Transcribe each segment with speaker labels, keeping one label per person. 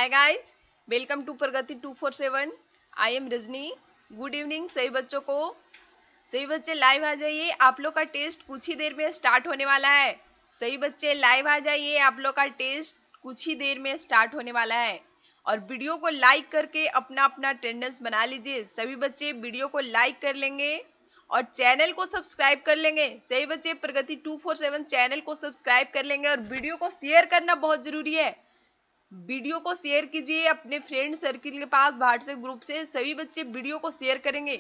Speaker 1: Hi guys, welcome to Pragati 247। I am Rajni. Good evening सभी बच्चों को। सभी बच्चे लाइव आ जाइए, आप लोग का टेस्ट कुछ ही देर में स्टार्ट होने वाला है। सभी बच्चे लाइव आ जाइए, आप लोग का टेस्ट कुछ ही देर में स्टार्ट होने वाला है। और वीडियो को लाइक करके अपना अपना अटेंडेंस बना लीजिए। सभी बच्चे वीडियो को लाइक कर लेंगे और चैनल को सब्सक्राइब कर लेंगे। सभी बच्चे प्रगति 247 चैनल को सब्सक्राइब कर लेंगे और वीडियो को शेयर करना बहुत जरूरी है। वीडियो को शेयर कीजिए अपने फ्रेंड सर्किल के पास, व्हाट्सएप ग्रुप से सभी बच्चे वीडियो को शेयर करेंगे।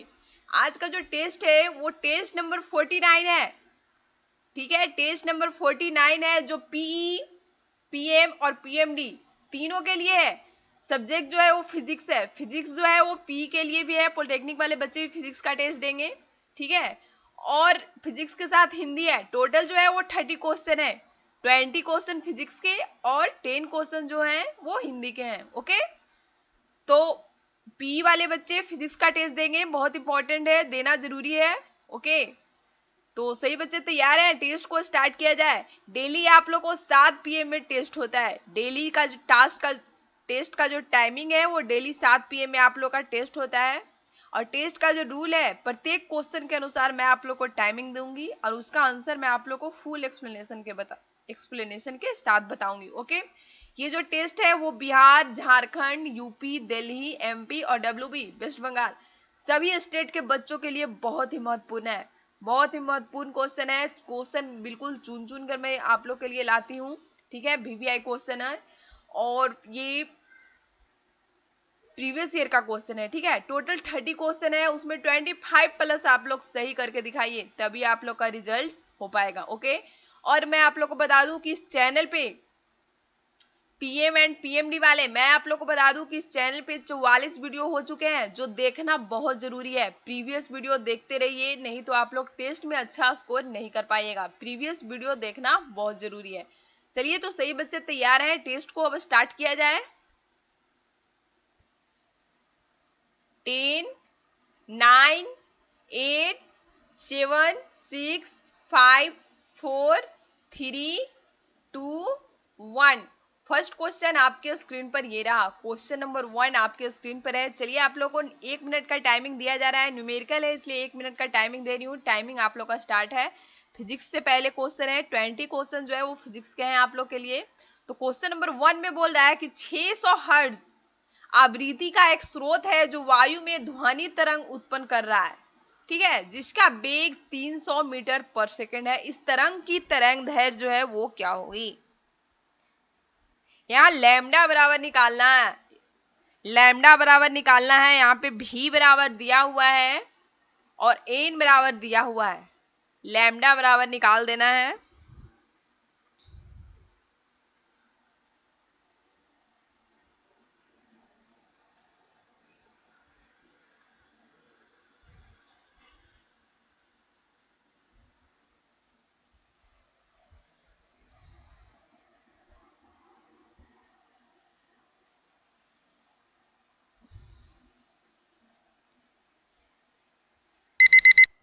Speaker 1: आज का जो टेस्ट है वो टेस्ट नंबर 49 है। ठीक है, टेस्ट नंबर 49 है जो पीई, पीएम और पीएमडी तीनों के लिए है। सब्जेक्ट जो है वो फिजिक्स है। फिजिक्स जो है वो पी के लिए भी है, पॉलिटेक्निक वाले बच्चे भी फिजिक्स का टेस्ट देंगे। ठीक है, और फिजिक्स के साथ हिंदी है। टोटल जो है वो 30 क्वेश्चन है। 20 क्वेश्चन फिजिक्स के और 10 क्वेश्चन जो हैं वो हिंदी के हैं। ओके, तो पी वाले बच्चे फिजिक्स का टेस्ट देंगे, बहुत इंपॉर्टेंट है, देना जरूरी है। ओके, तो सही बच्चे तैयार हैं, टेस्ट को स्टार्ट किया जाए। डेली आप लोग को 7 PM में टेस्ट होता है। डेली का जो टेस्ट का जो टाइमिंग है वो डेली 7 PM में आप लोग का टेस्ट होता है। और टेस्ट का जो रूल है, प्रत्येक क्वेश्चन के अनुसार मैं आप लोग को टाइमिंग दूंगी और उसका आंसर मैं आप लोग को फुल एक्सप्लेनेशन के साथ बताऊंगी। ओके, ये जो टेस्ट है वो बिहार, झारखंड, यूपी, दिल्ली, MP और WB वेस्ट बंगाल सभी स्टेट के बच्चों के लिए बहुत ही महत्वपूर्ण है। बहुत ही महत्वपूर्ण क्वेश्चन है। क्वेश्चन बिल्कुल चुन चुन कर मैं आप लोग के लिए लाती हूँ। ठीक है, VVI क्वेश्चन है और ये प्रीवियस ईयर का क्वेश्चन है। ठीक है, टोटल 30 क्वेश्चन है, उसमें 25 प्लस आप लोग सही करके दिखाइए, तभी आप लोग का रिजल्ट हो पाएगा। ओके, और मैं आप लोग को बता दूं कि इस चैनल पे PM एंड PMD वाले, मैं आप लोग को बता दूं कि इस चैनल पे 44 वीडियो हो चुके हैं जो देखना बहुत जरूरी है। प्रीवियस वीडियो देखते रहिए, नहीं तो आप लोग टेस्ट में अच्छा स्कोर नहीं कर पाइएगा। प्रीवियस वीडियो देखना बहुत जरूरी है। चलिए, तो सही बच्चे तैयार हैं, टेस्ट को अब स्टार्ट किया जाए। 10, 9, 8, 7, 6, 5, 4, 3, 2, 1। फर्स्ट क्वेश्चन आपके स्क्रीन पर ये रहा। क्वेश्चन नंबर 1 आपके स्क्रीन पर है। चलिए, आप लोगों को 1 मिनट का टाइमिंग दिया जा रहा है। न्यूमेरिकल है इसलिए 1 मिनट का टाइमिंग दे रही हूँ। टाइमिंग आप लोग का स्टार्ट है। फिजिक्स से पहले क्वेश्चन है। 20 क्वेश्चन जो है वो फिजिक्स के हैं आप लोग के लिए। तो क्वेश्चन नंबर 1 में बोल रहा है कि 600 हर्ट्ज आवृत्ति का एक स्रोत है जो वायु में ध्वनि तरंग उत्पन्न कर रहा है। ठीक है, जिसका वेग 300 मीटर पर सेकेंड है। इस तरंग की तरंग दैर्घ्य जो है वो क्या होगी? यहाँ लैम्डा बराबर निकालना है। लैम्डा बराबर निकालना है। यहाँ पे भी बराबर दिया हुआ है और एन बराबर दिया हुआ है। लैम्डा बराबर निकाल देना है।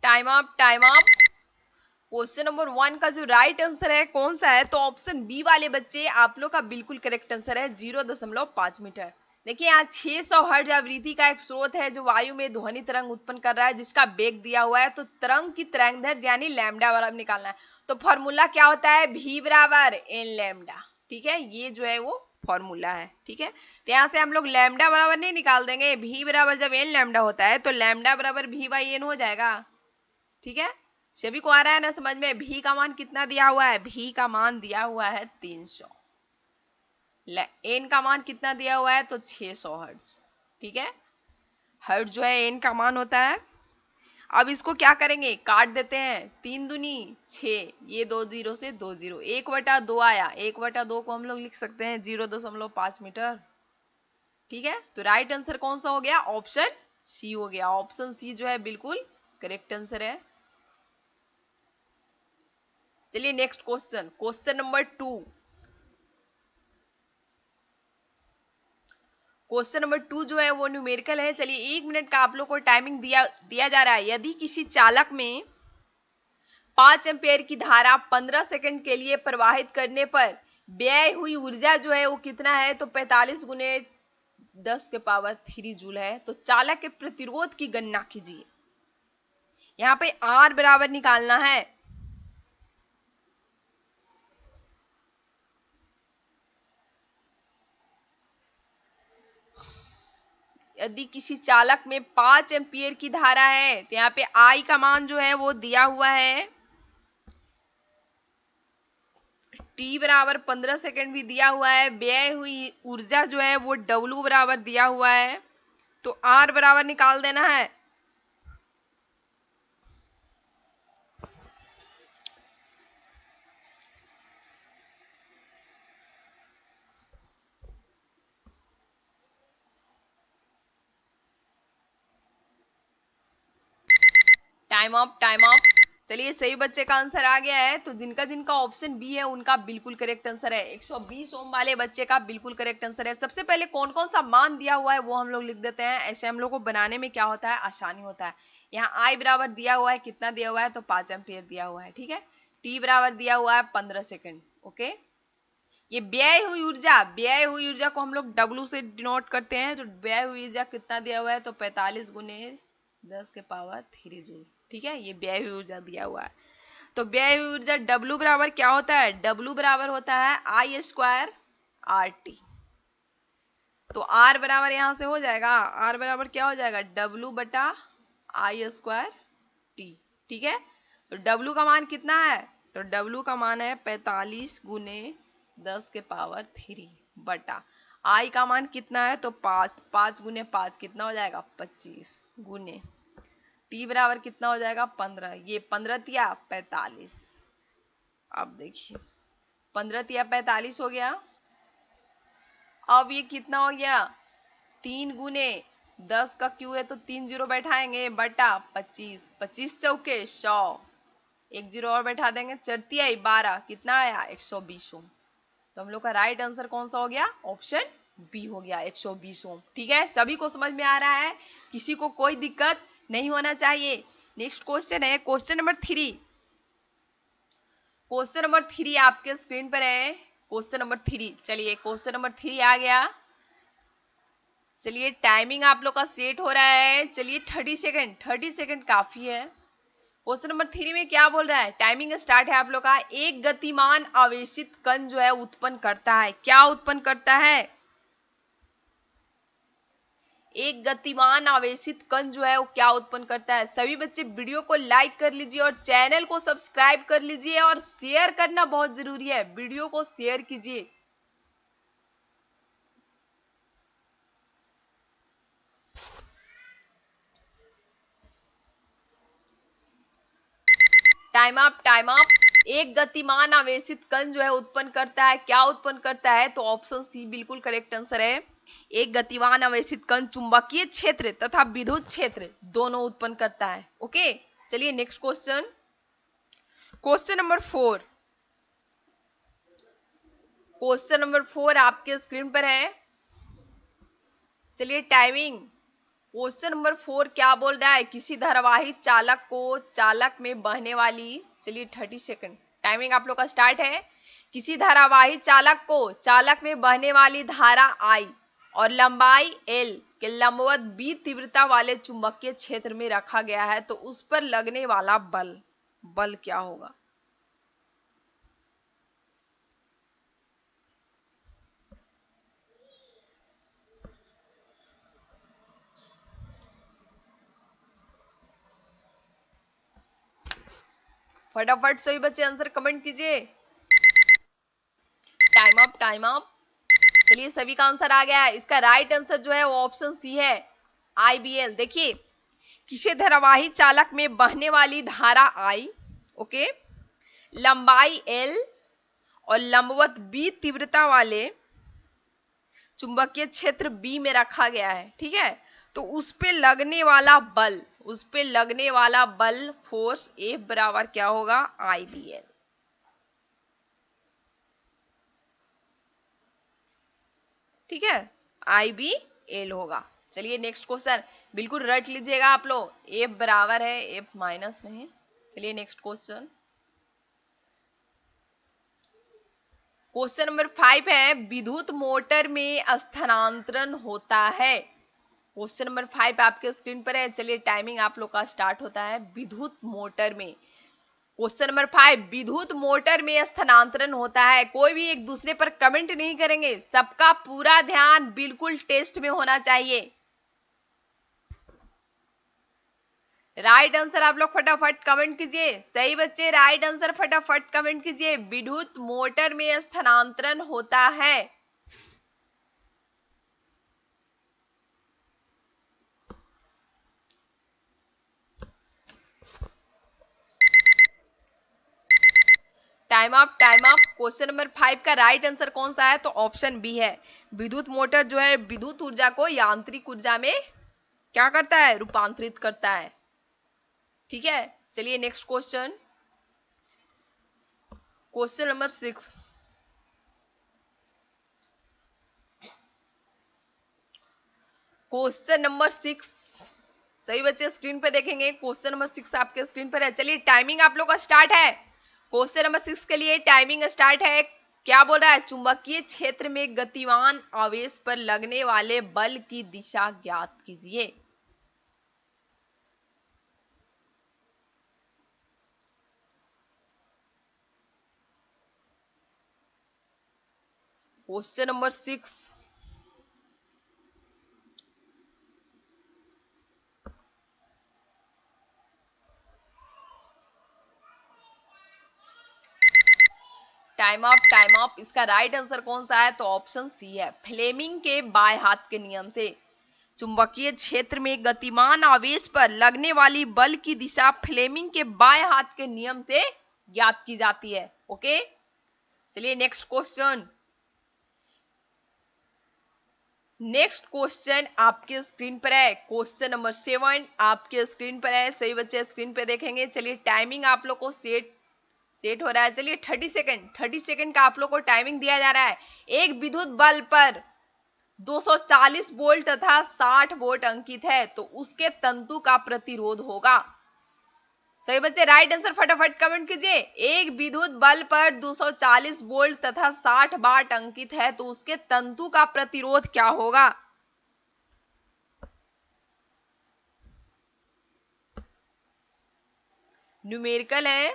Speaker 1: Time up, time up. Question number 1 का जो राइट आंसर है कौन सा है? तो ऑप्शन बी वाले बच्चे आप लोग का बिल्कुल करेक्ट आंसर है, 0.5 मीटर। देखिए, यहाँ 600 हर्ट्ज आवृत्ति का एक स्रोत है जो वायु में ध्वनि तरंग उत्पन्न कर रहा है, जिसका वेग दिया हुआ है। तो तरंग की तरंग दैर्घ्य यानी लैम्डा बराबर निकालना है। तो फॉर्मूला क्या होता है? भी बराबर एन लैम्डा। ठीक है, ये जो है वो फॉर्मूला है। ठीक है, तो यहाँ से हम लोग लैम्डा बराबर नहीं निकाल देंगे। भी बराबर जब एन लैम्डा होता है तो लैम्डा बराबर V/N हो जाएगा। ठीक है, सभी को आ रहा है ना समझ में? भी का मान कितना दिया हुआ है? भी का मान दिया हुआ है 300। एन का मान कितना दिया हुआ है? तो 600 हर्ट्ज। ठीक है, हर्ट्ज जो है एन का मान होता है। अब इसको क्या करेंगे? काट देते हैं। 3 दूनी 6, ये 2 जीरो से 2 जीरो, 1/2 आया। 1/2 को हम लोग लिख सकते हैं 0.5 मीटर। ठीक है, तो राइट आंसर कौन सा हो गया? ऑप्शन सी हो गया। ऑप्शन सी जो है बिल्कुल करेक्ट आंसर है। चलिए next question, question number 2। Question number 2 जो है वो न्यूमेरिकल है। चलिए, 1 मिनट का आप लोग को टाइमिंग दिया जा रहा है। यदि किसी चालक में 5 एम्पेयर की धारा 15 सेकंड के लिए प्रवाहित करने पर व्यय हुई ऊर्जा जो है वो कितना है, तो 45 गुने 10 के पावर 3 जूल है। तो चालक के प्रतिरोध की गणना कीजिए। यहाँ पे R बराबर निकालना है। यदि किसी चालक में 5 एम्पियर की धारा है तो यहाँ पे I का मान जो है वो दिया हुआ है, T बराबर 15 सेकेंड भी दिया हुआ है, व्यय हुई ऊर्जा जो है वो W बराबर दिया हुआ है। तो R बराबर निकाल देना है। Time up, time up. चलिए सही बच्चे का आंसर आ गया है। तो जिनका जिनका ऑप्शन बी है उनका बिल्कुल करेक्ट आंसर है। 120 ओम वाले बच्चे का बिल्कुल करेक्ट आंसर है। सबसे पहले कौन कौन सा मान दिया हुआ है वो हम लोग लिख देते हैं, ऐसे हम लोग को बनाने में क्या होता है, आसानी होता है। यहाँ आई बराबर दिया हुआ है, कितना दिया हुआ है, तो 5 एम्पियर दिया हुआ है। ठीक है, टी बराबर दिया हुआ है 15 सेकेंड। ओके, ये व्यय हुई ऊर्जा को हम लोग डब्ल्यू से डिनोट करते हैं। तो व्यय हुई ऊर्जा कितना दिया हुआ है, तो 45 गुने 10 के पावर 3 जूल। ठीक है, ये व्यय हुई ऊर्जा दिया हुआ है। तो व्यय हुई ऊर्जा W बराबर क्या होता है, W बराबर होता है I स्क्वायर RT। तो R बराबर यहां से हो जाएगा, R बराबर क्या हो जाएगा, W बटा I स्क्वायर T। ठीक है, तो W का मान कितना है, तो W का मान है 45 गुने 10 के पावर 3 बटा I का मान कितना है, तो 5 गुने 5 कितना हो जाएगा, 25 गुने T बराबर कितना हो जाएगा, 15। ये 15 तिया 45। अब देखिए 15 तिया 45 हो गया। अब ये कितना हो गया, 3 गुने 10 का क्यू है तो 3 जीरो बैठाएंगे बटा 25, 25 चौके 100, एक जीरो और बैठा देंगे, चरती आई 12, कितना आया 120 ओम। तो हम लोग का राइट आंसर कौन सा हो गया, ऑप्शन बी हो गया 120 ओम। ठीक है, सभी को समझ में आ रहा है, किसी को कोई दिक्कत नहीं होना चाहिए। नेक्स्ट क्वेश्चन है क्वेश्चन नंबर 3। क्वेश्चन नंबर 3 आपके स्क्रीन पर है, क्वेश्चन नंबर 3। चलिए क्वेश्चन नंबर 3 आ गया। चलिए टाइमिंग आप लोग का सेट हो रहा है। चलिए 30 सेकेंड, 30 सेकेंड काफी है। क्वेश्चन नंबर 3 में क्या बोल रहा है, टाइमिंग स्टार्ट है आप लोग का। एक गतिमान आवेशित कण जो है उत्पन्न करता है, क्या उत्पन्न करता है, एक गतिमान आवेशित कण जो है वो क्या उत्पन्न करता है। सभी बच्चे वीडियो को लाइक कर लीजिए और चैनल को सब्सक्राइब कर लीजिए और शेयर करना बहुत जरूरी है, वीडियो को शेयर कीजिए। Time up, time up. एक गतिमान आवेशित कण जो है उत्पन्न करता है, क्या उत्पन्न करता है, तो ऑप्शन सी बिल्कुल करेक्ट आंसर है। एक गतिमान आवेशित कण चुंबकीय क्षेत्र तथा विद्युत क्षेत्र दोनों उत्पन्न करता है। ओके, चलिए next question, question number 4। Question number 4 आपके स्क्रीन पर है। चलिए टाइमिंग, क्वेश्चन नंबर 4 क्या बोल रहा है, किसी धारावाही चालक को चालक में बहने वाली, चलिए 30 सेकंड टाइमिंग आप लोग का स्टार्ट है। किसी धारावाही चालक को चालक में बहने वाली धारा I और लंबाई L के लंबवत B तीव्रता वाले चुंबकीय क्षेत्र में रखा गया है, तो उस पर लगने वाला बल क्या होगा। फटाफट सभी बच्चे आंसर कमेंट कीजिए। Time up, time up. चलिए सभी का आंसर आ गया है। इसका राइट आंसर जो है वो ऑप्शन सी है, IBL। देखिए किसी धारावाही चालक में बहने वाली धारा I, ओके, लंबाई L और लंबवत B तीव्रता वाले चुंबकीय क्षेत्र B में रखा गया है। ठीक है, तो उस पे लगने वाला बल फोर्स F बराबर क्या होगा, IBL। ठीक है, IBL होगा। चलिए नेक्स्ट क्वेश्चन बिल्कुल रट लीजिएगा आप लोग, F बराबर है F माइनस नहीं। चलिए नेक्स्ट क्वेश्चन, क्वेश्चन नंबर 5 है विद्युत मोटर में स्थानांतरण होता है। क्वेश्चन नंबर 5 आपके स्क्रीन पर है। चलिए टाइमिंग आप लोग का स्टार्ट होता है। विद्युत मोटर में, क्वेश्चन नंबर 5, विद्युत मोटर में स्थानांतरण होता है। कोई भी एक दूसरे पर कमेंट नहीं करेंगे, सबका पूरा ध्यान बिल्कुल टेस्ट में होना चाहिए। राइट आंसर आप लोग फटाफट कमेंट कीजिए। सही बच्चे राइट आंसर फटाफट कमेंट कीजिए। विद्युत मोटर में स्थानांतरण होता है। Time up, time up. Question number 5 का राइट आंसर कौन सा है? तो ऑप्शन बी है। विद्युत मोटर जो है विद्युत ऊर्जा को यांत्रिक ऊर्जा में क्या करता है? रूपांतरित करता है। ठीक है, चलिए next question, question number 6। Question number 6, सही बच्चे स्क्रीन पे देखेंगे। क्वेश्चन नंबर 6 आपके स्क्रीन पर है। चलिए टाइमिंग आप लोग का स्टार्ट है। क्वेश्चन नंबर 6 के लिए टाइमिंग स्टार्ट है। क्या बोल रहा है? चुंबकीय क्षेत्र में गतिमान आवेश पर लगने वाले बल की दिशा ज्ञात कीजिए। Question number 6, time up, time up. इसका राइट आंसर कौन सा है? तो ऑप्शन सी है। फ्लेमिंग के बाएं हाथ के नियम से चुंबकीय क्षेत्र में गतिमान आवेश पर लगने वाली बल की दिशा फ्लेमिंग के बाएं हाथ के नियम से ज्ञात की जाती है। ओके, चलिए नेक्स्ट क्वेश्चन। नेक्स्ट क्वेश्चन आपके स्क्रीन पर है। क्वेश्चन नंबर 7 आपके स्क्रीन पर है। सही बच्चे स्क्रीन पे देखेंगे। चलिए टाइमिंग आप लोग को सेट हो रहा है। चलिए 30 सेकंड का आप लोग को टाइमिंग दिया जा रहा है। एक विद्युत बल्ब पर 240 वोल्ट तथा 60 वोल्ट अंकित है, तो उसके तंतु का प्रतिरोध होगा। सही बच्चे राइट आंसर फटाफट कमेंट कीजिए। एक विद्युत बल्ब पर 240 वोल्ट तथा 60 वाट अंकित है, तो उसके तंतु का प्रतिरोध क्या होगा? न्यूमेरिकल है,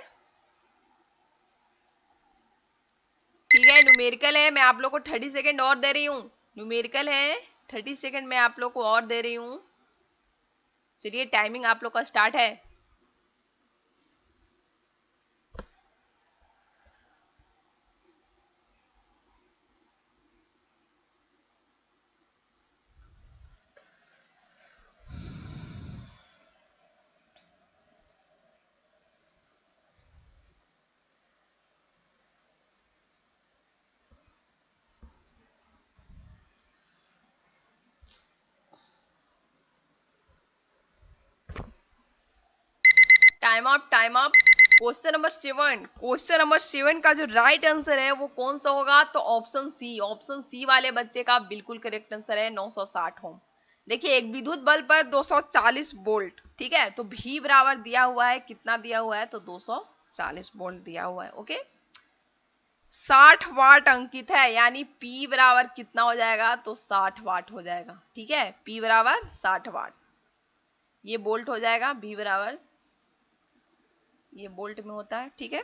Speaker 1: ठीक है, न्यूमेरिकल है। मैं आप लोग को 30 सेकंड और दे रही हूं। न्यूमेरिकल है, 30 सेकंड मैं आप लोग को और दे रही हूं। चलिए टाइमिंग आप लोग का स्टार्ट है। Time up, time up. Question number 7, question number 7 का जो राइट आंसर है वो कौन सा होगा? तो ऑप्शन सी, ऑप्शन सी वाले बच्चे का बिल्कुल करेक्ट आंसर है 960 ओम। देखिए एक विद्युत बल्ब पर 240 वोल्ट, ठीक है, तो भी बराबर दिया हुआ है, कितना दिया हुआ है? तो 240 वोल्ट दिया हुआ है। ओके, 60 वाट अंकित है, यानी P बराबर कितना हो जाएगा? तो 60 वाट हो जाएगा। ठीक है, P बराबर 60 वाट, ये वोल्ट हो जाएगा। V बराबर ये वोल्ट में होता है। ठीक है,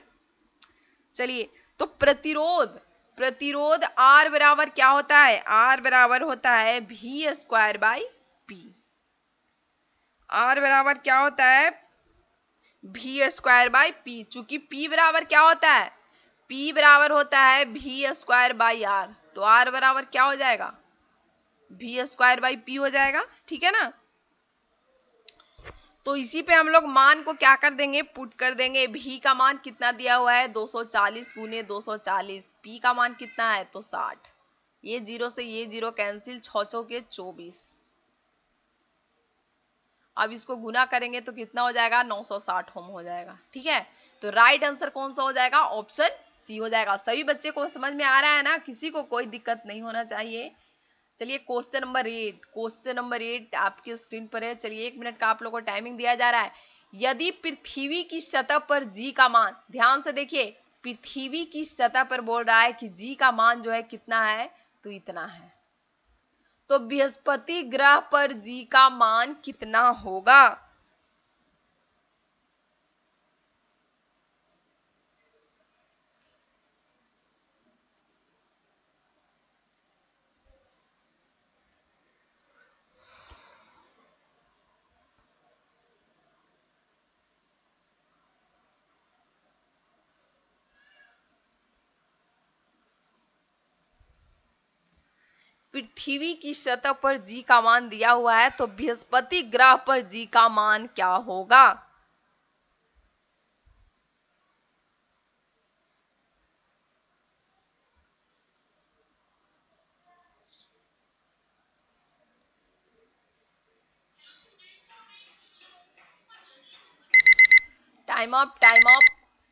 Speaker 1: चलिए तो प्रतिरोध, प्रतिरोध R बराबर क्या होता है? R बराबर होता है V square by P। R बराबर क्या होता है? V square by P। चूंकि P बराबर क्या होता है? P बराबर होता है V स्क्वायर बाई R, तो R बराबर क्या हो जाएगा? V स्क्वायर बाई P हो जाएगा। ठीक है ना, तो इसी पे हम लोग मान को क्या कर देंगे? पुट कर देंगे। भी का मान कितना दिया हुआ है? 240 गुने 240। पी का मान कितना है? तो 60। ये जीरो से ये जीरो कैंसिल, 6 के 24। अब इसको गुना करेंगे तो कितना हो जाएगा? 960 ओम हो जाएगा। ठीक है, तो राइट आंसर कौन सा हो जाएगा? ऑप्शन सी हो जाएगा। सभी बच्चे को समझ में आ रहा है ना? किसी को कोई दिक्कत नहीं होना चाहिए। चलिए क्वेश्चन नंबर 8, क्वेश्चन नंबर 8 आपकी स्क्रीन पर है। चलिए 1 मिनट का आप लोगों को टाइमिंग दिया जा रहा है। यदि पृथ्वी की सतह पर जी का मान, ध्यान से देखिए, पृथ्वी की सतह पर बोल रहा है कि जी का मान जो है कितना है, तो इतना है। तो बृहस्पति ग्रह पर जी का मान कितना होगा? पृथ्वी की सतह पर जी का मान दिया हुआ है, तो बृहस्पति ग्रह पर जी का मान क्या होगा? Time up, time up.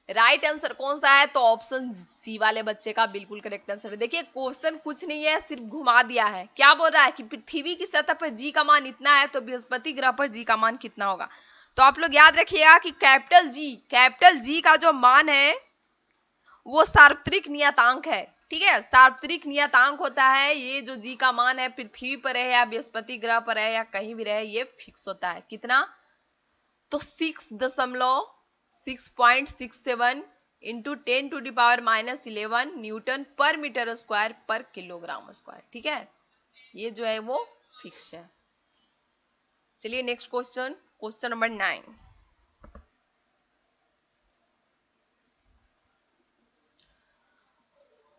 Speaker 1: Right answer कौन सा है? तो ऑप्शन सी वाले बच्चे का बिल्कुल करेक्ट आंसर है। देखिए क्वेश्चन कुछ नहीं है, सिर्फ घुमा दिया है। क्या बोल रहा है कि पृथ्वी की सतह पर जी का मान इतना है, तो बृहस्पति ग्रह पर जी का मान कितना होगा? तो आप लोग याद रखिएगा कि कैपिटल जी का जो मान है वो सार्वत्रिक नियतांक है। ठीक है, सार्वत्रिक नियतांक होता है। ये जो जी का मान है पृथ्वी पर है या बृहस्पति ग्रह पर है या कहीं भी रहे, ये फिक्स होता है। कितना? तो 6.67 इंटू 10⁻⁻11 न्यूटन पर मीटर स्क्वायर पर किलोग्राम स्क्वायर। ठीक है, ये जो है वो फिक्स है। चलिए next question, question number 9।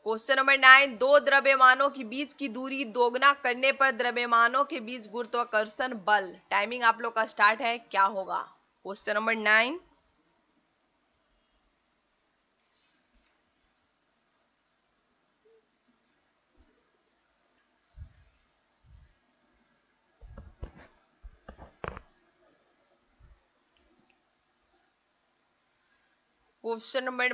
Speaker 1: Question number 9, दो द्रव्यमानों के बीच की दूरी दोगुना करने पर द्रव्यमानों के बीच गुरुत्वाकर्षण बल, टाइमिंग आप लोग का स्टार्ट है, क्या होगा? Question number 9। क्वेश्चन नंबर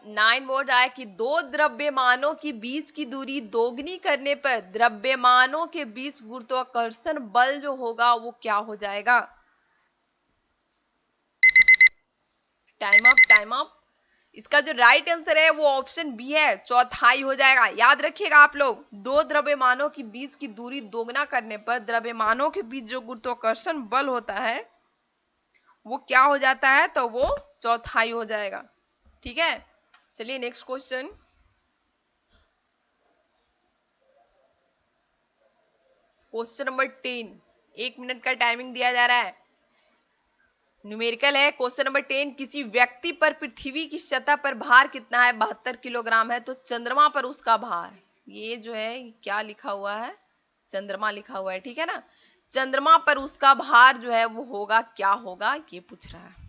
Speaker 1: 9 बोल रहा है कि दो द्रव्यमानों के बीच की दूरी दोगुनी करने पर द्रव्यमानों के बीच गुरुत्वाकर्षण बल जो होगा वो क्या हो जाएगा? Time up, time up. इसका जो राइट आंसर है वो ऑप्शन बी है, चौथाई हो जाएगा। याद रखिएगा आप लोग, दो द्रव्यमानों के बीच की दूरी दोगुना करने पर द्रव्यमानों के बीच जो गुरुत्वाकर्षण बल होता है वो क्या हो जाता है? तो वो चौथाई हो जाएगा। ठीक है, चलिए next question. Question number 10, 1 minute का टाइमिंग दिया जा रहा है, न्यूमेरिकल है। क्वेश्चन नंबर 10, किसी व्यक्ति पर पृथ्वी की सतह पर भार कितना है? 72 किलोग्राम है। तो चंद्रमा पर उसका भार, ये जो है क्या लिखा हुआ है? चंद्रमा लिखा हुआ है। ठीक है ना, चंद्रमा पर उसका भार जो है वो होगा, क्या होगा, ये पूछ रहा है।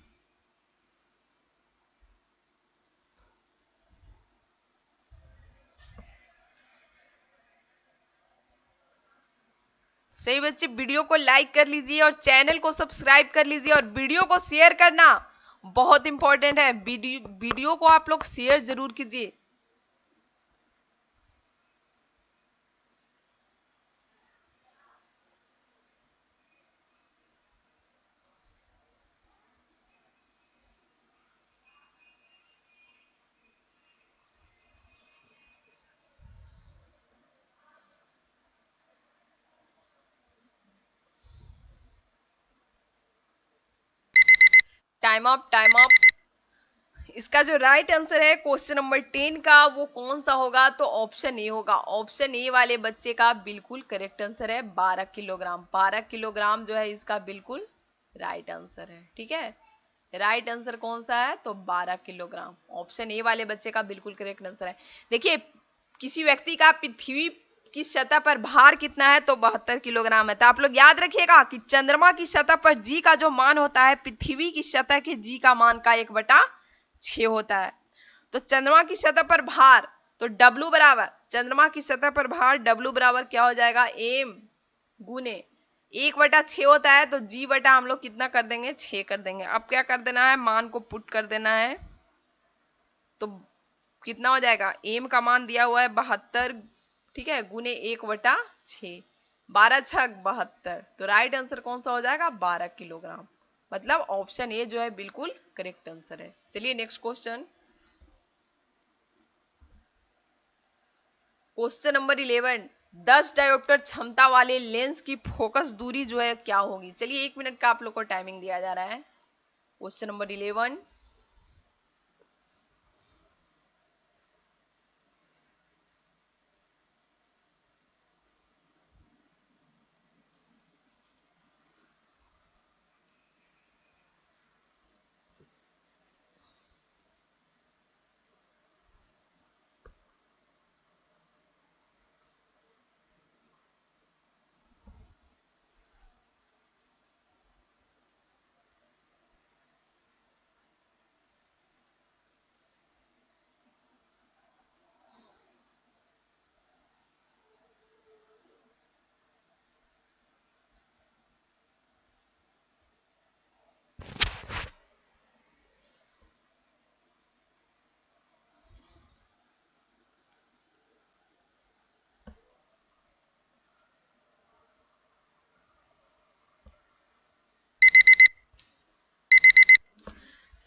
Speaker 1: सही बच्चे, वीडियो को लाइक कर लीजिए और चैनल को सब्सक्राइब कर लीजिए और वीडियो को शेयर करना बहुत इंपॉर्टेंट है। वीडियो को आप लोग शेयर जरूर कीजिए। Time up, time up. इसका जो राइट आंसर है क्वेश्चन नंबर 10 का वो कौन सा होगा? तो ऑप्शन ए होगा। ऑप्शन ए वाले बच्चे का बिल्कुल करेक्ट आंसर है, 12 किलोग्राम। 12 किलोग्राम जो है इसका बिल्कुल राइट आंसर है। ठीक है, राइट आंसर कौन सा है? तो 12 किलोग्राम। ऑप्शन ए वाले बच्चे का बिल्कुल करेक्ट आंसर है। देखिए, किसी व्यक्ति का पृथ्वी की सतह पर भार कितना है? तो 72 किलोग्राम है। तो आप लोग याद रखिएगा कि चंद्रमा की सतह पर जी का जो मान होता है पृथ्वी की सतह के जी का मान का 1/6 होता है। तो चंद्रमा की सतह पर भार, तो W बराबर, चंद्रमा की सतह पर भार W बराबर क्या हो जाएगा? m गुने 1/6 होता है, तो G बटा हम लोग कितना कर देंगे? 6 कर देंगे। अब क्या कर देना है? मान को पुट कर देना है, तो कितना हो जाएगा? m का मान दिया हुआ है 72, ठीक है, गुने 1/6, 12 छक 72। तो राइट आंसर कौन सा हो जाएगा? 12 किलोग्राम। मतलब ऑप्शन ए जो है बिल्कुल करेक्ट आंसर है। चलिए next question. Question number 11, 10 dioptre क्षमता वाले लेंस की फोकस दूरी जो है क्या होगी। चलिए 1 मिनट का आप लोग को टाइमिंग दिया जा रहा है। Question number 11,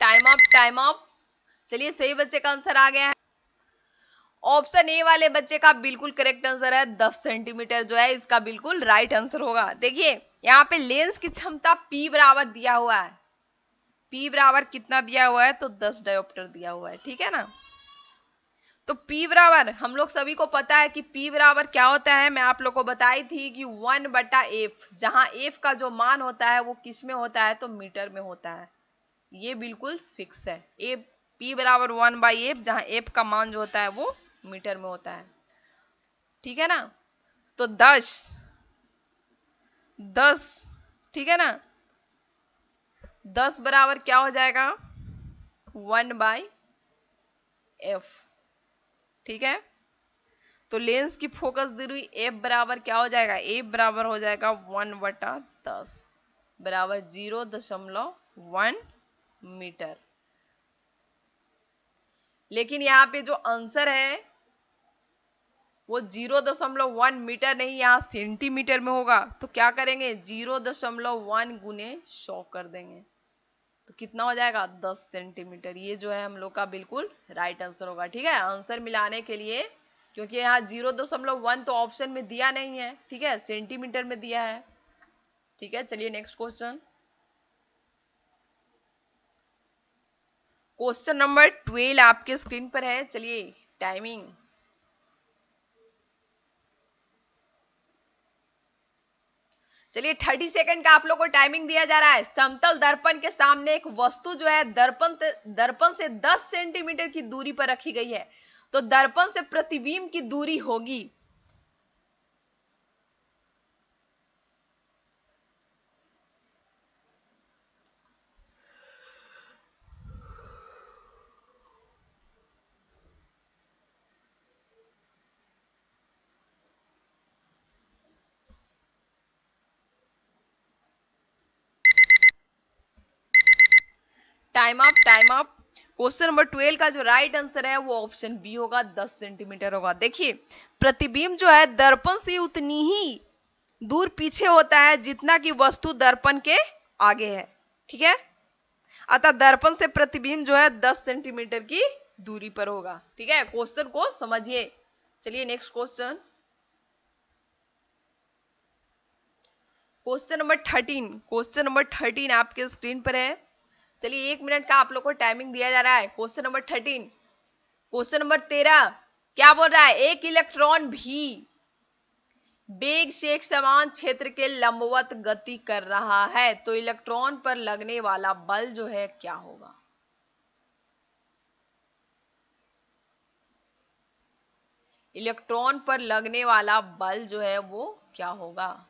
Speaker 1: time up, time up. चलिए सही बच्चे का आंसर आ गया है। ऑप्शन ए वाले बच्चे का बिल्कुल करेक्ट आंसर है, 10 सेंटीमीटर जो है इसका बिल्कुल राइट आंसर होगा। देखिए यहाँ पे लेंस की क्षमता P बराबर दिया हुआ है। P बराबर कितना दिया हुआ है, तो 10 डायोप्टर दिया हुआ है, ठीक है ना। तो P बराबर हम लोग सभी को पता है कि P बराबर क्या होता है। मैं आप लोग को बताई थी कि 1/f, जहां f का जो मान होता है वो किस में होता है, तो मीटर में होता है। ये बिल्कुल फिक्स है। P बराबर 1/f, जहां f का मान जो होता है वो मीटर में होता है, ठीक है ना। तो 10, 10, ठीक है ना। 10 बराबर क्या हो जाएगा, 1/f, ठीक है। तो लेंस की फोकस दूरी f बराबर क्या हो जाएगा, f बराबर हो जाएगा 1/10 बराबर 0.1 मीटर। लेकिन यहाँ पे जो आंसर है वो 0.1 मीटर नहीं, यहाँ सेंटीमीटर में होगा। तो क्या करेंगे, 0.1 गुने 100 कर देंगे, तो कितना हो जाएगा, 10 सेंटीमीटर। ये जो है हम लोग का बिल्कुल राइट आंसर होगा, ठीक है। आंसर मिलाने के लिए, क्योंकि यहाँ 0.1 तो ऑप्शन में दिया नहीं है, ठीक है, सेंटीमीटर में दिया है, ठीक है। चलिए नेक्स्ट क्वेश्चन, क्वेश्चन नंबर 12 आपके स्क्रीन पर है। चलिए टाइमिंग, चलिए 30 सेकंड का आप लोग को टाइमिंग दिया जा रहा है। समतल दर्पण के सामने एक वस्तु जो है दर्पण से 10 सेंटीमीटर की दूरी पर रखी गई है, तो दर्पण से प्रतिबिंब की दूरी होगी। Time up, time up. Question number 12 का जो राइट आंसर है वो ऑप्शन बी होगा, 10 सेंटीमीटर होगा। देखिए प्रतिबिंब जो है दर्पण से उतनी ही दूर पीछे होता है जितना कि वस्तु दर्पण के आगे है, ठीक है। अतः दर्पण से प्रतिबिंब जो है 10 सेंटीमीटर की दूरी पर होगा, ठीक है। क्वेश्चन को समझिए। चलिए next question, question number 13, question number 13 आपके स्क्रीन पर है। चलिए 1 मिनट का आप लोग को टाइमिंग दिया जा रहा है। क्वेश्चन नंबर 13, क्वेश्चन नंबर 13 क्या बोल रहा है, एक इलेक्ट्रॉन भी वेग से एक समान क्षेत्र के लंबवत गति कर रहा है, तो इलेक्ट्रॉन पर लगने वाला बल जो है क्या होगा। इलेक्ट्रॉन पर लगने वाला बल जो है वो क्या होगा।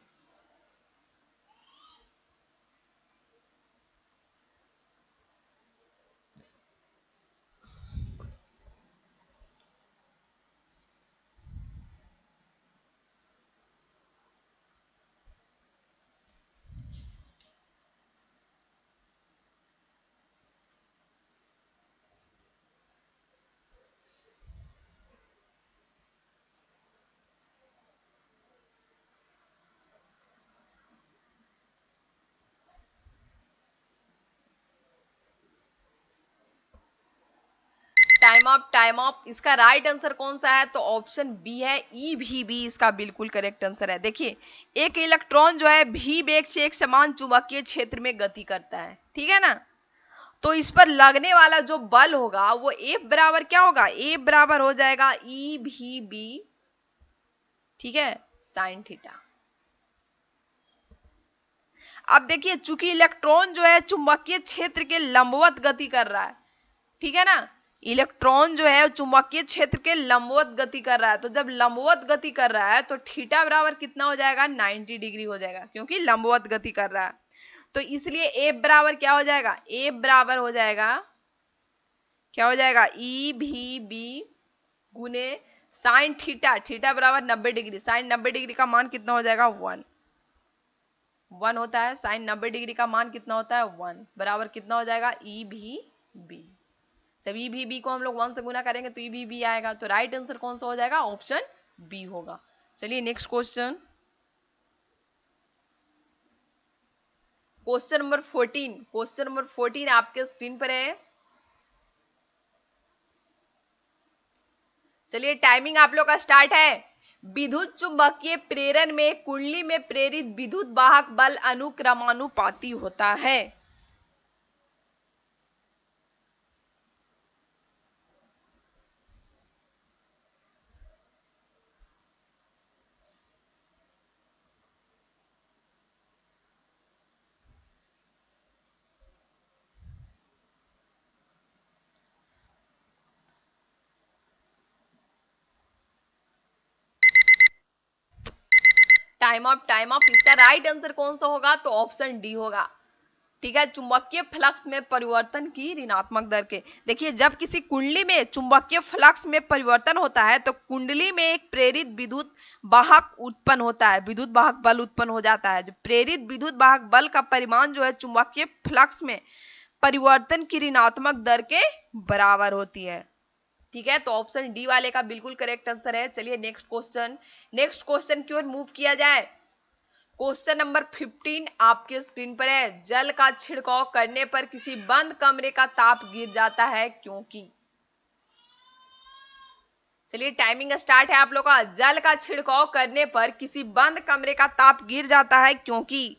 Speaker 1: Time of. इसका राइट आंसर कौन सा है? तो ऑप्शन बी है, ई भी बी इसका बिल्कुल करेक्ट आंसर है। देखिए, एक इलेक्ट्रॉन जो है भी वेग से एक समान चुंबकीय क्षेत्र में गति करता है, ठीक है ना। तो इस पर लगने वाला जो बल होगा वो F बराबर क्या होगा? F बराबर हो जाएगा ई भी बी, ठीक है, साइन थीटा। अब देखिए, चूंकि इलेक्ट्रॉन जो है चुंबकीय क्षेत्र के लंबवत गति कर रहा है, ठीक है ना, इलेक्ट्रॉन जो है चुंबकीय क्षेत्र के लंबवत गति कर रहा है, तो जब लंबवत गति कर रहा है तो थीटा बराबर कितना हो जाएगा? 90 डिग्री हो जाएगा, क्योंकि लंबवत गति कर रहा है। तो इसलिए एफ बराबर क्या हो जाएगा? एफ बराबर हो जाएगा, क्या हो जाएगा? ई भी बी गुने साइन थीटा, थीटा बराबर 90 डिग्री, साइन 90 डिग्री का मान कितना हो जाएगा? 1 होता है। साइन 90 डिग्री का मान कितना होता है? 1 बराबर कितना हो जाएगा? ई भी बी। जब ई भी बी को हम लोग 1 से गुना करेंगे तो ई भी बी आएगा। तो राइट आंसर कौन सा हो जाएगा? ऑप्शन बी होगा। चलिए next question, question number 14। Question number 14 आपके स्क्रीन पर है। चलिए, टाइमिंग आप लोग का स्टार्ट है। विद्युत चुंबकीय प्रेरण में कुंडली में प्रेरित विद्युत वाहक बल अनुक्रमानुपाती होता है। Time of. इसका राइट आंसर कौन सा होगा? तो ऑप्शन डी होगा, ठीक है, चुंबकीय फ्लक्स में परिवर्तन की ऋणात्मक दर के। देखिए, जब किसी कुंडली में चुंबकीय फ्लक्स में परिवर्तन होता है तो कुंडली में एक प्रेरित विद्युत वाहक उत्पन्न होता है, विद्युत वाहक बल उत्पन्न हो जाता है। जो प्रेरित विद्युत वाहक बल का परिमाण जो है चुंबकीय फ्लक्स में परिवर्तन की ऋणात्मक दर के बराबर होती है, ठीक है। तो ऑप्शन डी वाले का बिल्कुल करेक्ट आंसर है। चलिए नेक्स्ट क्वेश्चन, नेक्स्ट क्वेश्चन की ओर मूव किया जाए। क्वेश्चन नंबर 15 आपके स्क्रीन पर है। जल का छिड़काव करने पर किसी बंद कमरे का ताप गिर जाता है, क्योंकि? चलिए, टाइमिंग स्टार्ट है आप लोग का। जल का छिड़काव करने पर किसी बंद कमरे का ताप गिर जाता है, क्योंकि?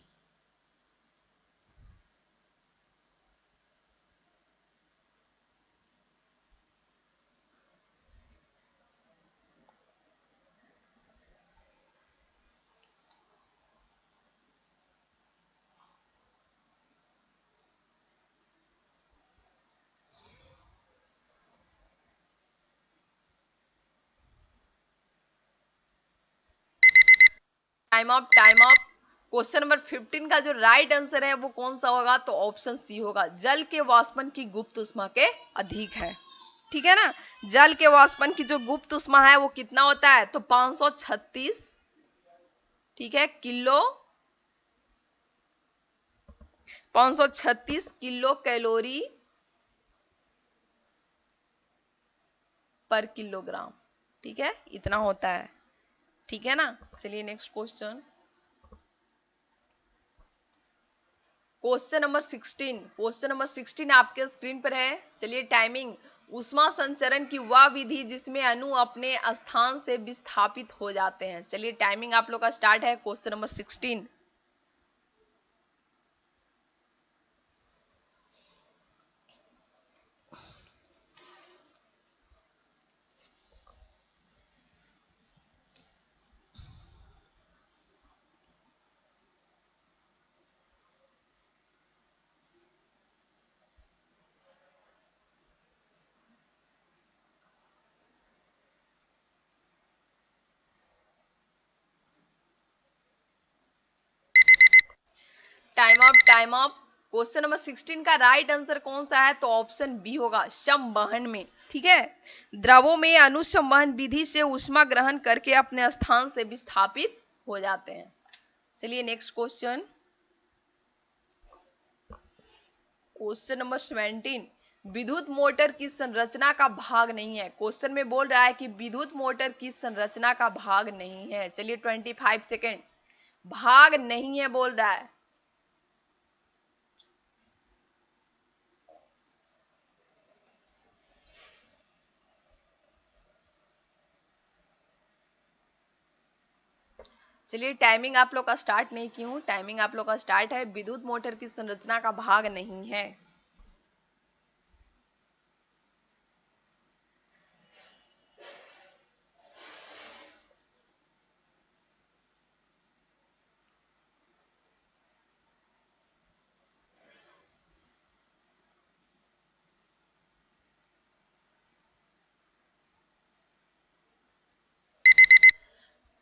Speaker 1: Time up, time up. Question number 15 का जो राइट आंसर है वो कौन सा होगा? तो ऑप्शन सी होगा, जल के वाष्पन की गुप्त ऊष्मा के अधिक है, ठीक है ना। जल के वाष्पन की जो गुप्त ऊष्मा है वो कितना होता है? तो 536, ठीक है, किलो 536 किलो कैलोरी पर किलोग्राम, ठीक है, इतना होता है, ठीक है ना। चलिए next question, question number 16। Question number 16 आपके स्क्रीन पर है। चलिए, टाइमिंग, ऊष्मा संचरण की वह विधि जिसमें अणु अपने स्थान से विस्थापित हो जाते हैं। चलिए, टाइमिंग आप लोग का स्टार्ट है। Question number 16। Time up, time up. Question number 16 का राइट आंसर कौन सा है? तो ऑप्शन बी होगा, संवहन में, ठीक है। द्रवों में अनुसंवहन विधि से ऊष्मा ग्रहण करके अपने स्थान से विस्थापित हो जाते हैं। चलिए नेक्स्ट क्वेश्चन, क्वेश्चन नंबर 17। विद्युत मोटर की संरचना का भाग नहीं है। क्वेश्चन में बोल रहा है कि विद्युत मोटर की संरचना का भाग नहीं है। चलिए 25 सेकेंड, भाग नहीं है बोल रहा है। चलिए टाइमिंग आप लोग का स्टार्ट नहीं की हूँ, टाइमिंग आप लोग का स्टार्ट है। विद्युत मोटर की संरचना का भाग नहीं है।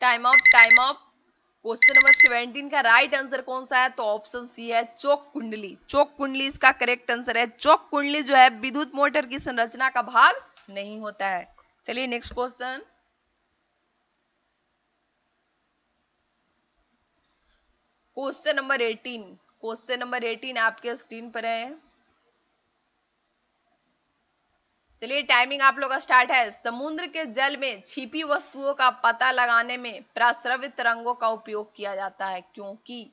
Speaker 1: Time up, time up. Question number 17 का राइट आंसर कौन सा है? तो ऑप्शन सी है चोक कुंडली। चोक कुंडली इसका करेक्ट आंसर है। चोक कुंडली जो है विद्युत मोटर की संरचना का भाग नहीं होता है। चलिए next question. Question number 18, question number 18 आपके स्क्रीन पर है। चलिए टाइमिंग आप लोग का स्टार्ट है। समुद्र के जल में छिपी वस्तुओं का पता लगाने में प्रस्रवित तरंगों का उपयोग किया जाता है, क्योंकि।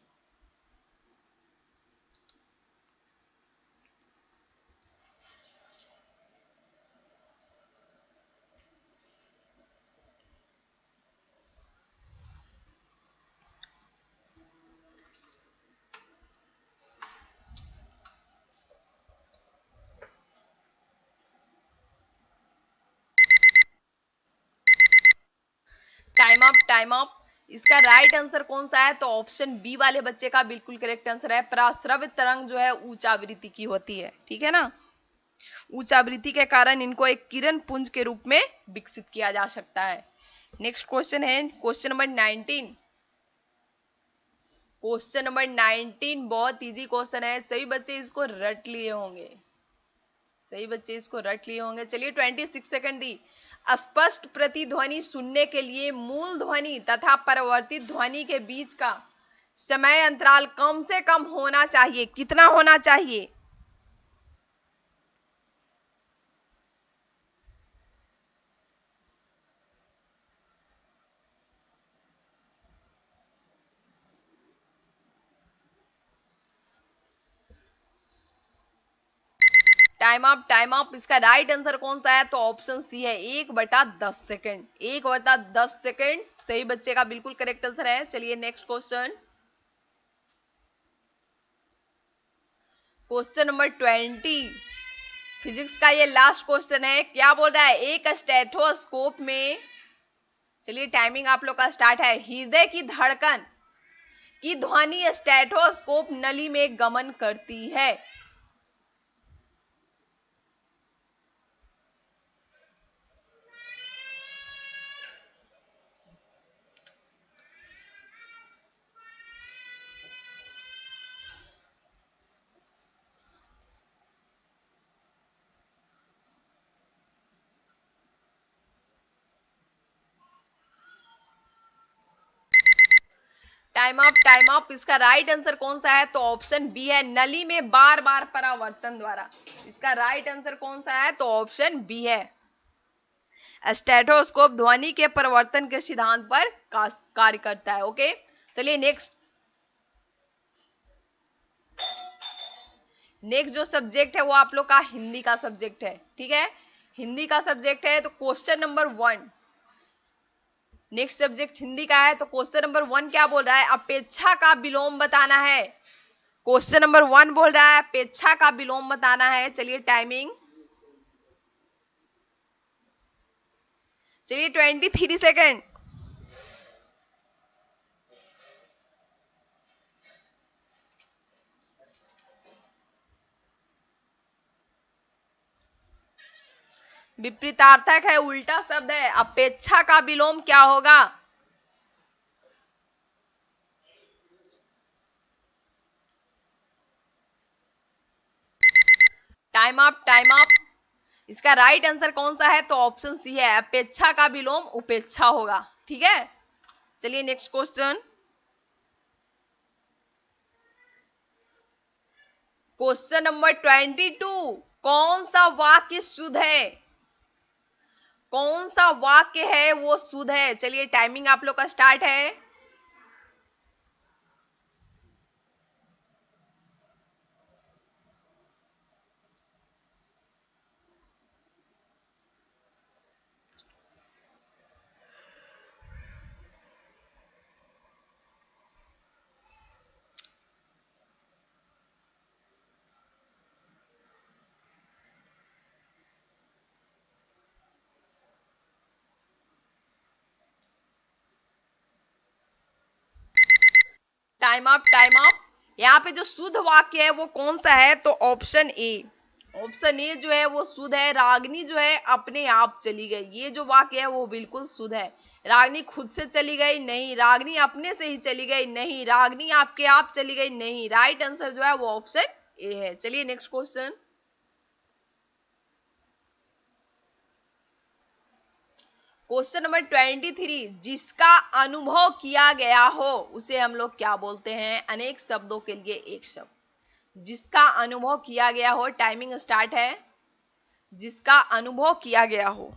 Speaker 1: Time up, time up. इसका राइट आंसर कौन सा है? तो ऑप्शन बी वाले बच्चे का बिल्कुल करेक्ट आंसर है। प्रस्रवित तरंग जो है उच्च आवृत्ति की होती है, ठीक है ना। उच्च आवृत्ति के कारण इनको एक किरण पुंज के रूप में विकसित किया जा सकता है। नेक्स्ट क्वेश्चन है क्वेश्चन नंबर 19। क्वेश्चन नंबर 19 बहुत इजी क्वेश्चन है, सभी बच्चे इसको रट लिए होंगे, सही बच्चे इसको रट लिए होंगे। चलिए 26 सेकंड दी। स्पष्ट प्रतिध्वनि सुनने के लिए मूल ध्वनि तथा परिवर्तित ध्वनि के बीच का समय अंतराल कम से कम होना चाहिए। कितना होना चाहिए? Time up, time up. इसका राइट आंसर कौन सा है? तो ऑप्शन सी है 1/10 सेकंड। 1/10 सेकंड सही बच्चे का बिल्कुल करेक्ट आंसर है। चलिए next question. Question number 20 physics का ये लास्ट क्वेश्चन है। क्या बोल रहा है? एक स्टेथोस्कोप में, चलिए टाइमिंग आप लोग का स्टार्ट है। हृदय की धड़कन की ध्वनि स्टेथोस्कोप नली में गमन करती है। Time up, time up. इसका राइट आंसर कौन सा है? तो ऑप्शन बी है नली में बार बार परावर्तन द्वारा। इसका राइट आंसर कौन सा है? तो ऑप्शन बी है। स्टेथोस्कोप ध्वनि के परिवर्तन के सिद्धांत पर कार्य करता है। ओके, चलिए नेक्स्ट। नेक्स्ट जो सब्जेक्ट है वो आप लोग का हिंदी का सब्जेक्ट है, ठीक है। हिंदी का सब्जेक्ट है तो question number 1। Next subject Hindi का है तो क्वेश्चन नंबर 1 क्या बोल रहा है? अपेक्षा का विलोम बताना है। क्वेश्चन नंबर 1 बोल रहा है अपेक्षा का विलोम बताना है। चलिए टाइमिंग, चलिए 23 सेकेंड। विपरीतार्थक है, उल्टा शब्द है। अपेक्षा का विलोम क्या होगा? Time up, time up. इसका राइट आंसर कौन सा है? तो ऑप्शन सी है अपेक्षा का विलोम उपेक्षा होगा, ठीक है। चलिए नेक्स्ट क्वेश्चन। Question number 22। कौन सा वाक्य शुद्ध है? कौन सा वाक्य है वो शुद्ध है? चलिए टाइमिंग आप लोग का स्टार्ट है। Time up, time up. यहाँ पे जो शुद्ध वाक्य है वो कौन सा है? तो ऑप्शन ए। ऑप्शन ए जो है वो शुद्ध है। रागिनी जो है अपने आप चली गई, ये जो वाक्य है वो बिल्कुल शुद्ध है। रागिनी खुद से चली गई? नहीं। रागिनी अपने से ही चली गई? नहीं। रागिनी आपके आप चली गई? नहीं। राइट आंसर जो है वो ऑप्शन ए है। चलिए नेक्स्ट क्वेश्चन। क्वेश्चन नंबर 23, जिसका अनुभव किया गया हो उसे हम लोग क्या बोलते हैं? अनेक शब्दों के लिए एक शब्द। जिसका अनुभव किया गया हो, टाइमिंग स्टार्ट है। जिसका अनुभव किया गया हो।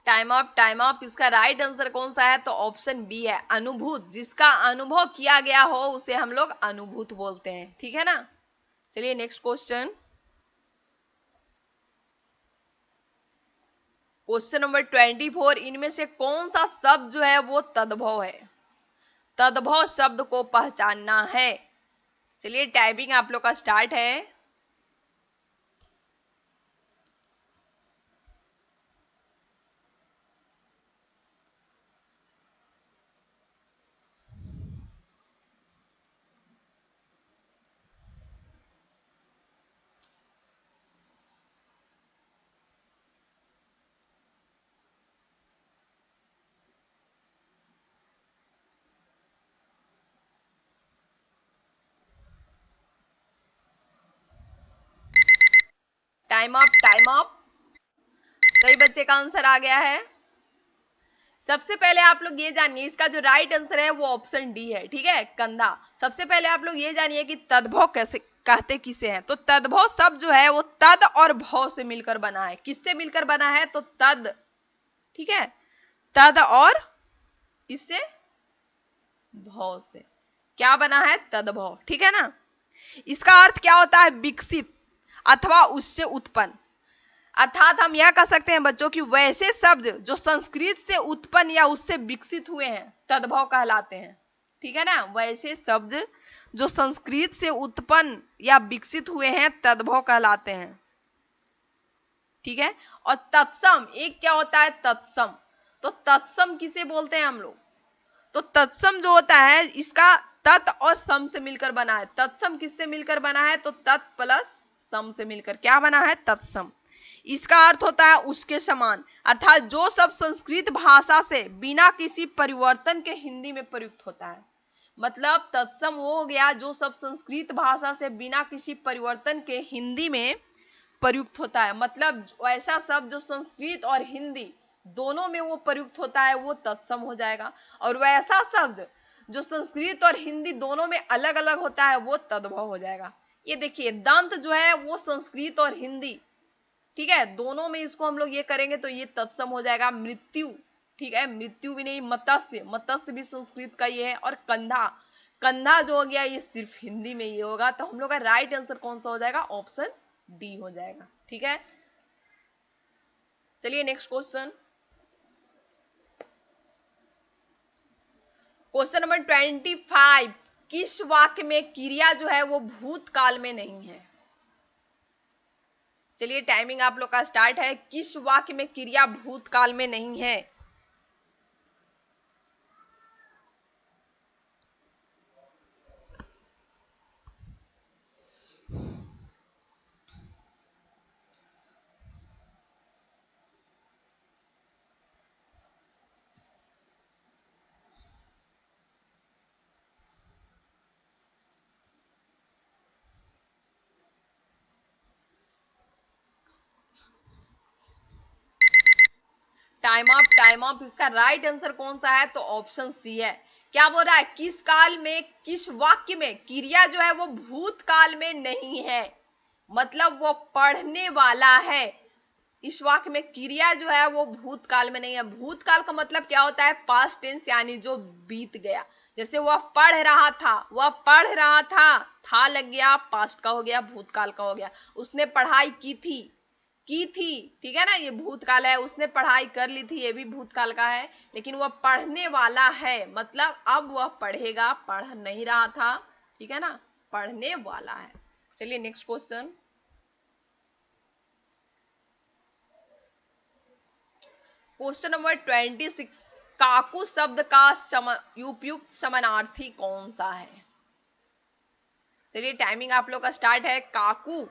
Speaker 1: Time up, time up. इसका राइट आंसर कौन सा है? तो ऑप्शन बी है, अनुभूत। जिसका अनुभव किया गया हो उसे हम लोग अनुभूत बोलते हैं। ठीक है ना। चलिए नेक्स्ट क्वेश्चन। क्वेश्चन नंबर 24, इनमें से कौन सा शब्द जो है वो तद्भव है? तद्भव शब्द को पहचानना है। चलिए टाइपिंग आप लोग का स्टार्ट है। Time up, time up. सही बच्चे का आंसर आ गया है। सबसे पहले आप लोग ये जानिए, इसका जो राइट आंसर है वो ऑप्शन डी है। ठीक है, कंधा। सबसे पहले आप लोग ये जानिए कि तद्भव कैसे कहते किसे हैं। तो तद्भव शब्द जो है वो तद और भव से मिलकर बना है। किससे मिलकर बना है? तो तद। ठीक है, तद और इससे भव से क्या बना है? तद्भव। ठीक है ना। इसका अर्थ क्या होता है? विकसित अथवा उससे उत्पन्न। अर्थात हम यह कह सकते हैं बच्चों कि वैसे शब्द जो संस्कृत से उत्पन्न या उससे विकसित हुए हैं तद्भव कहलाते हैं। ठीक है ना। वैसे शब्द जो संस्कृत से उत्पन्न या विकसित हुए हैं तद्भव कहलाते हैं। ठीक है। और तत्सम, एक क्या होता है? तत्सम। तो तत्सम किसे बोलते हैं हम लोग? तो तत्सम जो होता है इसका तत् और सम से मिलकर बना है। तत्सम किससे मिलकर बना है? तो तत् प्लस सम से मिलकर क्या बना है? तत्सम। इसका अर्थ होता है उसके समान। अर्थात जो सब संस्कृत भाषा से बिना किसी परिवर्तन के हिंदी में प्रयुक्त होता है। मतलब तत्सम वो हो गया जो सब संस्कृत भाषा से बिना किसी परिवर्तन के हिंदी में प्रयुक्त होता है। मतलब ऐसा शब्द जो संस्कृत और हिंदी दोनों में वो प्रयुक्त होता है वो तत्सम हो जाएगा। और वैसा शब्द जो संस्कृत और हिंदी दोनों में अलग अलग होता है वो तद्भव हो जाएगा। ये देखिए, दंत जो है वो संस्कृत और हिंदी, ठीक है, दोनों में इसको हम लोग ये करेंगे तो ये तत्सम हो जाएगा। मृत्यु, ठीक है, मृत्यु भी नहीं, मत्स्य, मत्स्य भी संस्कृत का ये है। और कंधा, कंधा जो हो गया ये सिर्फ हिंदी में ये होगा। तो हम लोग का राइट आंसर कौन सा हो जाएगा? ऑप्शन डी हो जाएगा। ठीक है। चलिए नेक्स्ट क्वेश्चन। क्वेश्चन नंबर 25, किस वाक्य में क्रिया जो है वो भूतकाल में नहीं है? चलिए टाइमिंग आप लोग का स्टार्ट है। किस वाक्य में क्रिया भूतकाल में नहीं है? Time up, time up. इसका राइट आंसर कौन सा है? तो ऑप्शन सी है। क्या बोल रहा है? किस काल में, किस वाक्य में क्रिया जो है वो भूतकाल में नहीं है, मतलब वो पढ़ने वाला है। इस वाक्य में क्रिया जो है वो भूतकाल में नहीं है। भूतकाल का मतलब क्या होता है? पास्ट टेंस, यानी जो बीत गया। जैसे वह पढ़ रहा था, वह पढ़ रहा था, था लग गया, पास्ट का हो गया, भूतकाल का हो गया। उसने पढ़ाई की थी, ठीक है ना, ये भूतकाल है। उसने पढ़ाई कर ली थी, ये भी भूतकाल का है। लेकिन वह पढ़ने वाला है, मतलब अब वह पढ़ेगा, पढ़ नहीं रहा था, ठीक है ना, पढ़ने वाला है। चलिए नेक्स्ट क्वेश्चन। क्वेश्चन नंबर 26, काकू शब्द का उपयुक्त समानार्थी कौन सा है? चलिए टाइमिंग आप लोग का स्टार्ट है। काकू,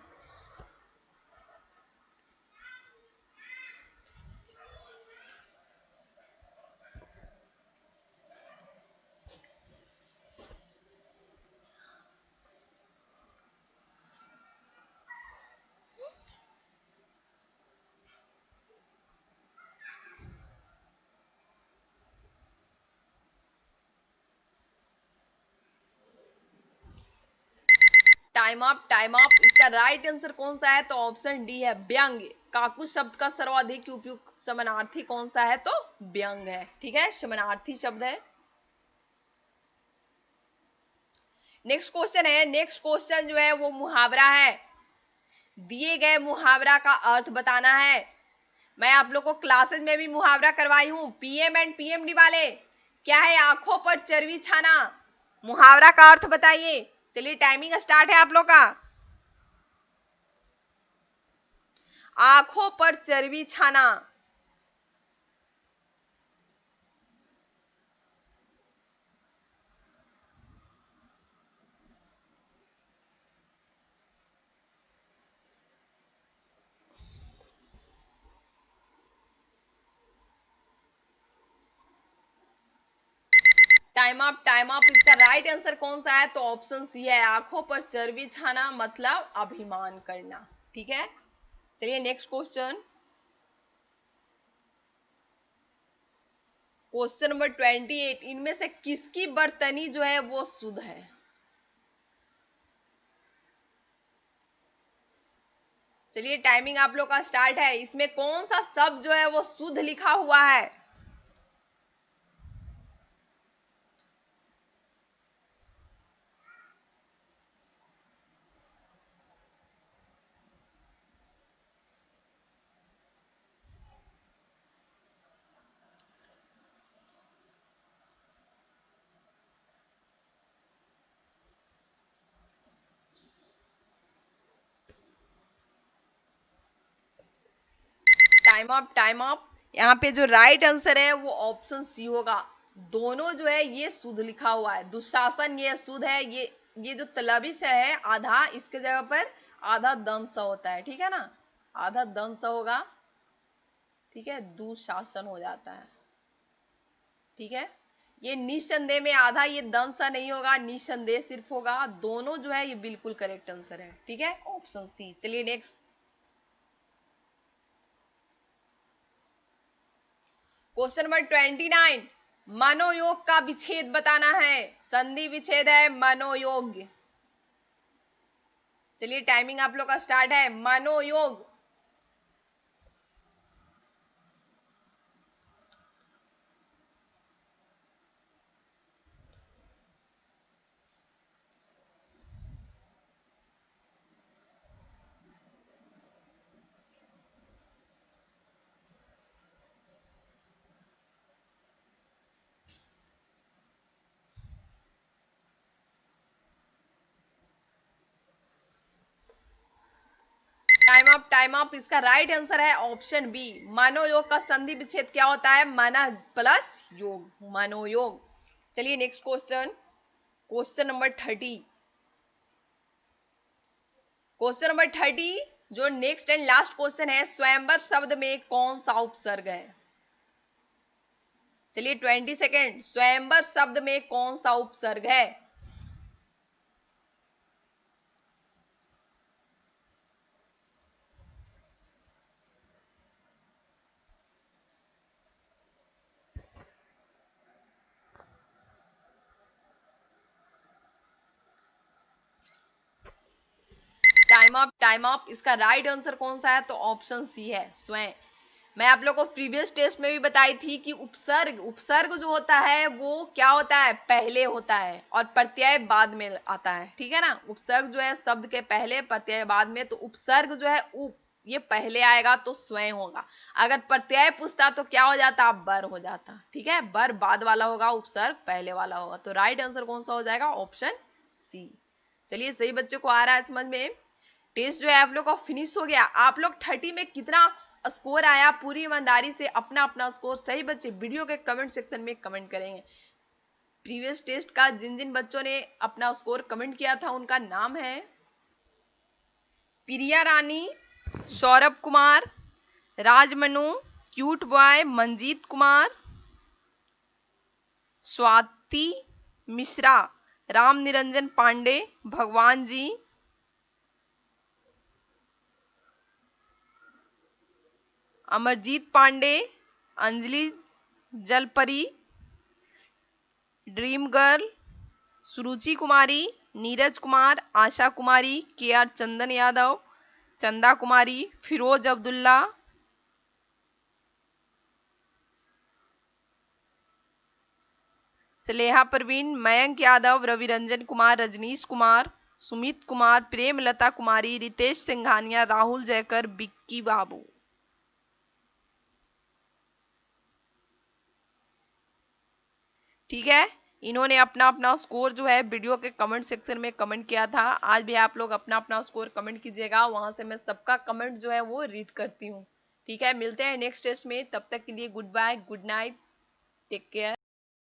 Speaker 1: टाइम अप, टाइम अप। इसका राइट आंसर कौन सा है? तो ऑप्शन डी है, व्यंग। काकू शब्द का सर्वाधिक उपयुक्त समानार्थी कौन सा है? तो व्यंग है, ठीक है, समानार्थी शब्द है। नेक्स्ट क्वेश्चन है, नेक्स्ट क्वेश्चन जो है वो मुहावरा है। दिए गए मुहावरा का अर्थ बताना है। मैं आप लोग को क्लासेस में भी मुहावरा करवाई हूं, पीएम एंड पीएमडी वाले। क्या है? आंखों पर चर्बी छाना। मुहावरा का अर्थ बताइए। चलिए टाइमिंग स्टार्ट है आप लोग का। आंखों पर चर्बी छाना। Time up, time up. इसका राइट आंसर कौन सा है? तो ऑप्शन सी है, आंखों पर चर्बी छाना मतलब अभिमान करना, ठीक है। चलिए नेक्स्ट क्वेश्चन। क्वेश्चन नंबर 28, इनमें से किसकी बर्तनी जो है वो शुद्ध है? चलिए टाइमिंग आप लोग का स्टार्ट है। इसमें कौन सा शब्द जो है वो शुद्ध लिखा हुआ है? Time up, time up. यहाँ पे जो राइट आंसर है वो ऑप्शन सी होगा। दोनों जो है ये शुद्ध लिखा हुआ है। दुशासन ये शुद्ध है। ये जो तलबिश है आधा, इसके जगह पर आधा दंश होता है, ठीक है ना, आधा दंश होगा, ठीक है, दुशासन हो जाता है, ठीक है। ये निसंदेह में आधा ये दंश नहीं होगा, निसंदेह सिर्फ होगा। दोनों जो है ये बिल्कुल करेक्ट आंसर है, ठीक है, ऑप्शन सी। चलिए नेक्स्ट। क्वेश्चन नंबर 29, मनोयोग का विच्छेद बताना है। संधि विच्छेद है मनोयोग। चलिए टाइमिंग आप लोग का स्टार्ट है। मनोयोग, टाइम अप, टाइम अप। इसका राइट आंसर है ऑप्शन बी, मनोयोग का संधि विच्छेद क्या होता है? मन प्लस योग, मनोयोग। चलिए next question. Question number 30। Question number 30 जो नेक्स्ट एंड लास्ट क्वेश्चन है, स्वयंवर शब्द में कौन सा उपसर्ग है? चलिए 20 सेकेंड। स्वयंवर शब्द में कौन सा उपसर्ग है? Time up, time up. इसका राइट आंसर कौन सा है? तो ऑप्शन सी है, स्वयं। मैं आप लोग को प्रीवियस टेस्ट में भी बताई थी कि उपसर्ग जो होता है वो क्या होता है, पहले होता है और प्रत्यय बाद में आता है, ठीक है ना। उपसर्ग जो है शब्द के पहले, प्रत्यय बाद में। तो उपसर्ग जो है ये पहले आएगा तो स्वयं होगा। अगर प्रत्यय पूछता तो क्या हो जाता, बर हो जाता, ठीक है। बर बाद वाला होगा, उपसर्ग पहले वाला होगा। तो राइट आंसर कौन सा हो जाएगा, ऑप्शन सी। चलिए, सही बच्चों को आ रहा है समझ में। टेस्ट जो है आप लोग का फिनिश हो गया। आप लोग 30 में कितना स्कोर आया, पूरी ईमानदारी से अपना अपना स्कोर सही बच्चे वीडियो के कमेंट सेक्शन में कमेंट करेंगे। प्रीवियस टेस्ट का जिन जिन बच्चों ने अपना स्कोर कमेंट किया था उनका नाम है प्रिया रानी, सौरभ कुमार, राजमनु, क्यूट बॉय, मंजीत कुमार, स्वाति मिश्रा, राम निरंजन पांडे, भगवान जी, अमरजीत पांडे, अंजलि जलपरी, ड्रीम गर्ल, सुरुचि कुमारी, नीरज कुमार, आशा कुमारी, के.आर. चंदन यादव, चंदा कुमारी, फिरोज अब्दुल्ला, सलेहा परवीन, मयंक यादव, रवि रंजन कुमार, रजनीश कुमार, सुमित कुमार, प्रेमलता कुमारी, रितेश सिंघानिया, राहुल जयकर, बिक्की बाबू। ठीक है, इन्होंने अपना अपना स्कोर जो है वीडियो के कमेंट सेक्शन में कमेंट किया था। आज भी आप लोग अपना अपना स्कोर कमेंट कीजिएगा, वहां से मैं सबका कमेंट जो है वो रीड करती हूँ। ठीक है, मिलते हैं नेक्स्ट टेस्ट में, तब तक के लिए goodbye, good night, take care.